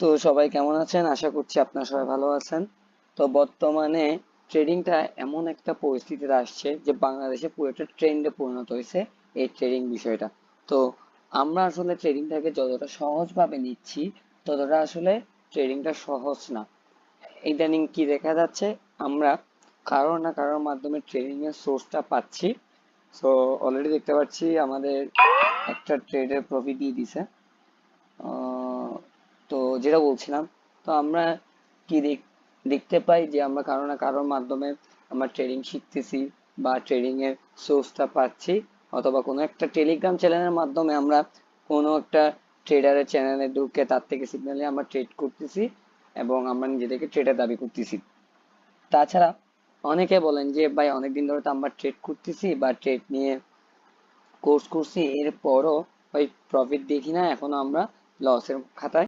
তো সবাই কেমন আছেন? আশা করছি আপনারা সবাই ভালো আছেন। তো বর্তমানে ট্রেডিংটা এমন একটা পরিস্থিতিতে আসছে যে বাংলাদেশে পুরো একটা ট্রেন্ডে পরিণত হয়েছে এই ট্রেডিং বিষয়টা। তো আমরা আসলে ট্রেডিংটাকে যতটা সহজভাবে নিচ্ছি ততটা আসলে ট্রেডিংটা সহজ না। ইদানিং কি দেখা যাচ্ছে, আমরা কারো না কারোর মাধ্যমে ট্রেডিং এর সোর্সটা পাচ্ছি। সো অলরেডি দেখতে পাচ্ছি আমাদের একটা ট্রেডের প্রফিট দিয়ে দিছে। আহ, তো যেটা বলছিলাম, তো আমরা কি দেখতে পাই যে আমরা কারো না কারোর মাধ্যমে আমরা ট্রেডিং শিখতেছি বা ট্রেডিং এর সোর্সটা পাচ্ছি, অথবা কোনো একটা টেলিগ্রাম চ্যানেলের মাধ্যমে আমরা কোনো একটা ট্রেডারের চ্যানেলে ঢুকে তার থেকে সিগনালে আমরা ট্রেড করতেছি এবং আমরা নিজেদেরকে ট্রেডার দাবি করতেছি। তাছাড়া অনেকে বলেন যে ভাই অনেকদিন ধরে তো আমরা ট্রেড করতেছি বা ট্রেড নিয়ে কোর্স করছি, এরপরও ভাই প্রফিট দেখি না, এখনো আমরা লসের খাতায়